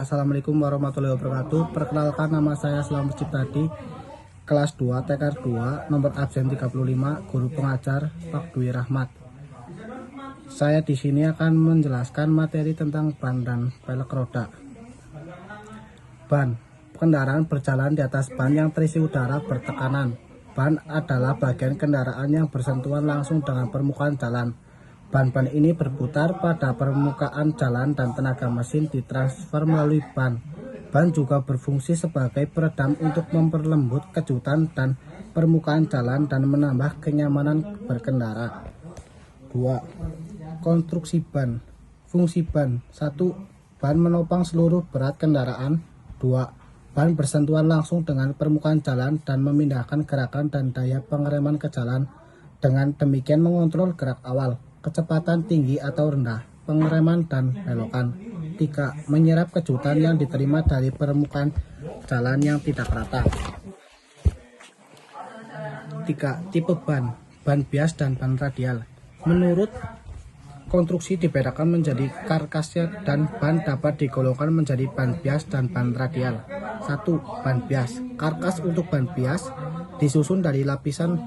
Assalamualaikum warahmatullahi wabarakatuh. Perkenalkan, nama saya Selamat Ciptadi, kelas 2 TKR 2, nomor absen 35, guru pengajar Pak Dwi Rahmat. Saya di sini akan menjelaskan materi tentang ban dan pelek roda. Ban, kendaraan berjalan di atas ban yang terisi udara bertekanan. Ban adalah bagian kendaraan yang bersentuhan langsung dengan permukaan jalan. Ban-ban ini berputar pada permukaan jalan dan tenaga mesin ditransfer melalui ban. Ban juga berfungsi sebagai peredam untuk memperlembut kejutan dan permukaan jalan dan menambah kenyamanan berkendara. 2. Konstruksi ban. Fungsi ban. 1. Ban menopang seluruh berat kendaraan. 2. Ban bersentuhan langsung dengan permukaan jalan dan memindahkan gerakan dan daya pengereman ke jalan. Dengan demikian mengontrol gerak awal, kecepatan tinggi atau rendah, pengereman dan belokan. 3. Menyerap kejutan yang diterima dari permukaan jalan yang tidak rata. 3. Tipe ban. Ban bias dan ban radial. Menurut konstruksi dibedakan menjadi karkasnya, dan ban dapat digolongkan menjadi ban bias dan ban radial. 1. Ban bias. Karkas untuk ban bias disusun dari lapisan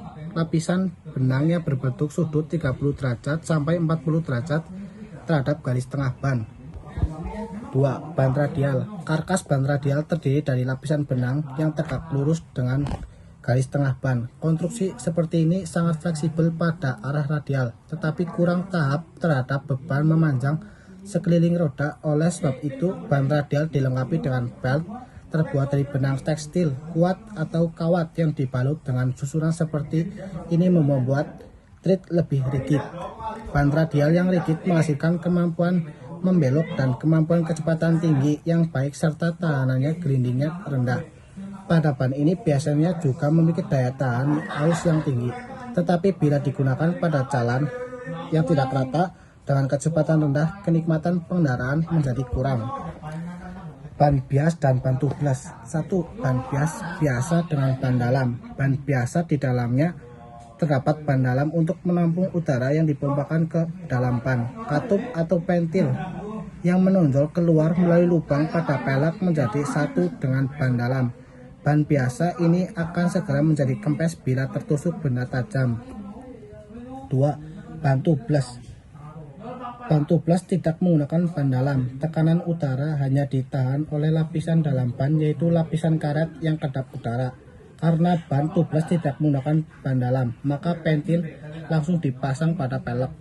benang yang berbentuk sudut 30 derajat sampai 40 derajat terhadap garis tengah ban. 2. Ban radial. Karkas ban radial terdiri dari lapisan benang yang tegak lurus dengan garis tengah ban. Konstruksi seperti ini sangat fleksibel pada arah radial, tetapi kurang tahap terhadap beban memanjang sekeliling roda. Oleh sebab itu, ban radial dilengkapi dengan belt terbuat dari benang tekstil kuat atau kawat yang dibalut dengan susunan seperti ini membuat tread lebih rigid. Ban radial yang rigid menghasilkan kemampuan membelok dan kemampuan kecepatan tinggi yang baik serta tahanannya grindingnya rendah. Pada ban ini biasanya juga memiliki daya tahan arus yang tinggi, tetapi bila digunakan pada jalan yang tidak rata dengan kecepatan rendah, kenikmatan pengendaraan menjadi kurang. Ban bias dan ban tubeless. 1. Ban bias biasa dengan ban dalam. Ban biasa di dalamnya terdapat ban dalam untuk menampung udara yang dipompakan ke dalam ban. Katup atau pentil yang menonjol keluar melalui lubang pada pelek menjadi satu dengan ban dalam. Ban biasa ini akan segera menjadi kempes bila tertusuk benda tajam. 2. Ban tubeless. Ban tubeless tidak menggunakan ban dalam. Tekanan udara hanya ditahan oleh lapisan dalam ban, yaitu lapisan karet yang kedap udara. Karena ban tubeless tidak menggunakan ban dalam, maka pentil langsung dipasang pada pelek.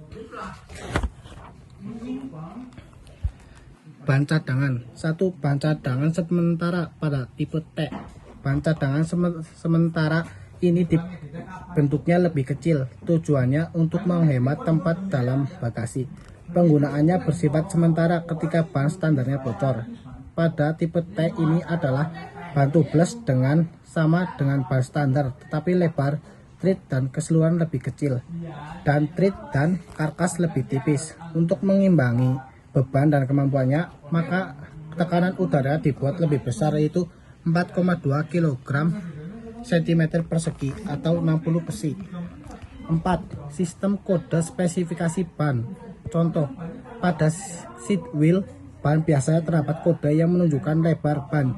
Ban cadangan. 1. Ban cadangan sementara pada tipe T. Ban cadangan sementara ini bentuknya lebih kecil. Tujuannya untuk menghemat tempat dalam bagasi. Penggunaannya bersifat sementara ketika ban standarnya bocor. Pada tipe T ini adalah ban tubeless sama dengan ban standar, tetapi lebar, tread dan keseluruhan lebih kecil, dan tread dan karkas lebih tipis. Untuk mengimbangi beban dan kemampuannya, maka tekanan udara dibuat lebih besar, yaitu 4,2 kg cm persegi atau 60 psi. 4. Sistem kode spesifikasi ban. Contoh, pada seat wheel ban biasanya terdapat kode yang menunjukkan lebar ban,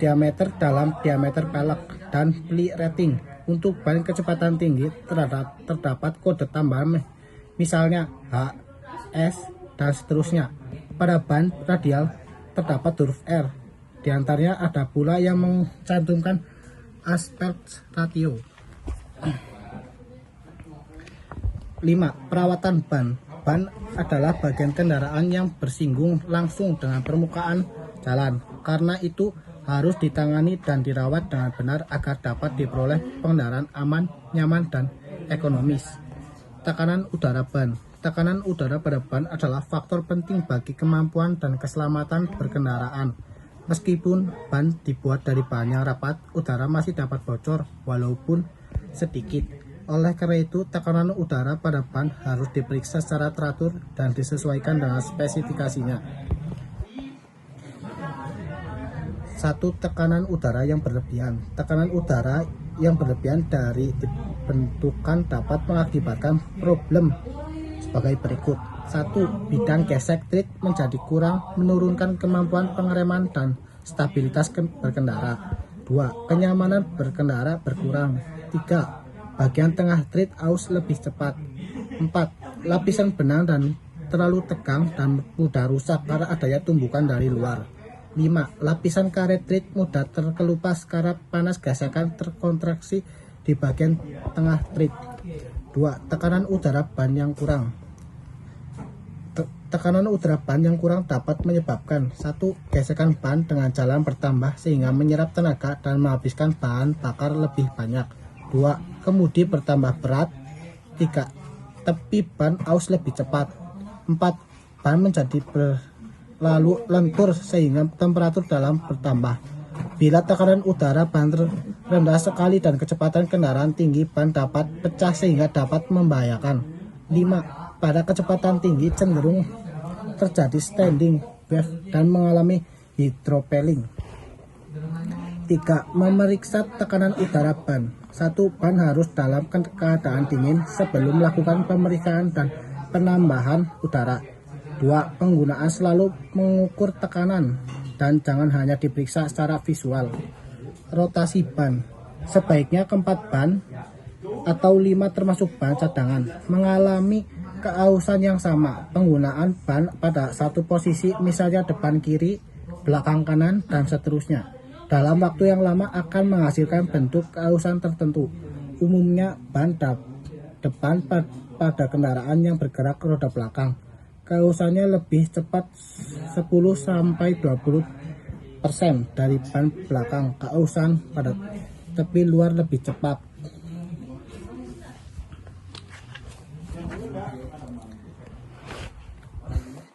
diameter dalam diameter pelek, dan ply rating. Untuk ban kecepatan tinggi terdapat kode tambahan, misalnya H, S, dan seterusnya. Pada ban radial terdapat huruf R. Di antaranya ada pula yang mencantumkan aspect ratio. 5. Perawatan ban. Ban adalah bagian kendaraan yang bersinggung langsung dengan permukaan jalan. Karena itu harus ditangani dan dirawat dengan benar agar dapat diperoleh pengendaraan aman, nyaman, dan ekonomis. Tekanan udara ban. Tekanan udara pada ban adalah faktor penting bagi kemampuan dan keselamatan berkendaraan. Meskipun ban dibuat dari bahan yang rapat, udara masih dapat bocor walaupun sedikit. Oleh karena itu, tekanan udara pada ban harus diperiksa secara teratur dan disesuaikan dengan spesifikasinya. 1. Tekanan udara yang berlebihan. Tekanan udara yang berlebihan dari dibentukan dapat mengakibatkan problem sebagai berikut. 1. Bidang gesek tread menjadi kurang, menurunkan kemampuan pengereman dan stabilitas berkendara. 2. Kenyamanan berkendara berkurang. 3. Bagian tengah tread aus lebih cepat. 4. Lapisan benang dan terlalu tegang dan mudah rusak karena adanya tumbukan dari luar. 5. Lapisan karet tread mudah terkelupas karena panas gesekan terkontraksi di bagian tengah tread. 2. Tekanan udara ban yang kurang. Tekanan udara ban yang kurang dapat menyebabkan 1. Gesekan ban dengan jalan bertambah sehingga menyerap tenaga dan menghabiskan bahan bakar lebih banyak. 2. Kemudi bertambah berat. 3. Tepi ban aus lebih cepat. 4. Ban menjadi berlalu lentur sehingga temperatur dalam bertambah. Bila tekanan udara ban rendah sekali dan kecepatan kendaraan tinggi, ban dapat pecah sehingga dapat membahayakan. 5. Pada kecepatan tinggi cenderung terjadi standing wave dan mengalami hydropelling. 3. Memeriksa tekanan udara ban. 1. Ban harus dalam keadaan dingin sebelum melakukan pemeriksaan dan penambahan udara. 2. Penggunaan selalu mengukur tekanan dan jangan hanya diperiksa secara visual. Rotasi ban. Sebaiknya keempat ban atau 5 termasuk ban cadangan mengalami keausan yang sama. Penggunaan ban pada satu posisi, misalnya depan kiri, belakang kanan, dan seterusnya, dalam waktu yang lama akan menghasilkan bentuk keausan tertentu. Umumnya ban depan pada kendaraan yang bergerak roda belakang, keausannya lebih cepat 10-20% dari ban belakang. Keausan pada tepi luar lebih cepat.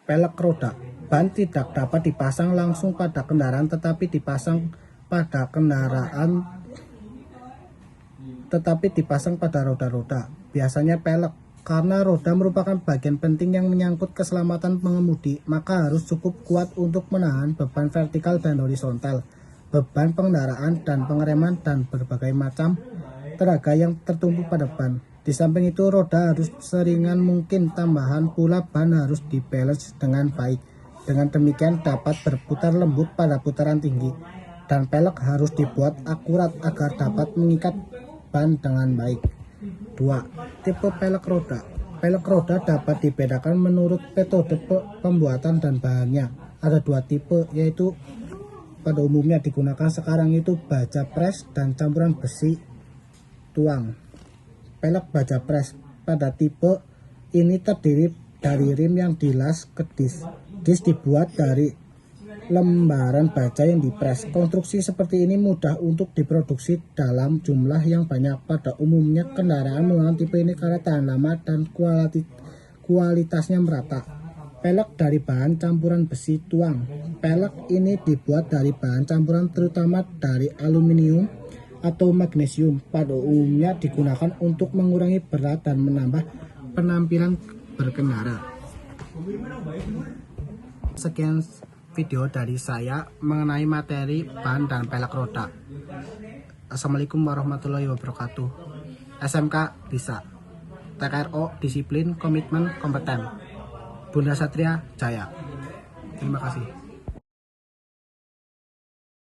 Pelek roda. Ban tidak dapat dipasang langsung pada kendaraan tetapi dipasang pada roda-roda, biasanya pelek. Karena roda merupakan bagian penting yang menyangkut keselamatan pengemudi, maka harus cukup kuat untuk menahan beban vertikal dan horizontal, beban pengendaraan dan pengereman, dan berbagai macam tenaga yang tertumpuk pada ban. Di samping itu, roda harus seringan mungkin, tambahan pula ban harus dibalance dengan baik. Dengan demikian dapat berputar lembut pada putaran tinggi, dan pelek harus dibuat akurat agar dapat mengikat ban dengan baik. 2. Tipe pelek roda. Pelek roda dapat dibedakan menurut metode pembuatan dan bahannya. Ada 2 tipe, yaitu pada umumnya digunakan sekarang itu baja pres dan campuran besi tuang. Pelek baja pres. Pada tipe ini terdiri dari rim yang dilas ke disk. Disk dibuat dari lembaran baja yang dipres. Konstruksi seperti ini mudah untuk diproduksi dalam jumlah yang banyak. Pada umumnya kendaraan menggunakan tipe ini karena tahan lama dan kualitasnya merata. Pelek dari bahan campuran besi tuang. Pelek ini dibuat dari bahan campuran terutama dari aluminium atau magnesium. Pada umumnya digunakan untuk mengurangi berat dan menambah penampilan berkendara. Sekian video dari saya mengenai materi ban dan pelek roda. Assalamualaikum warahmatullahi wabarakatuh. SMK bisa. TKRO disiplin, komitmen, kompeten. Bunda Satria Jaya. Terima kasih.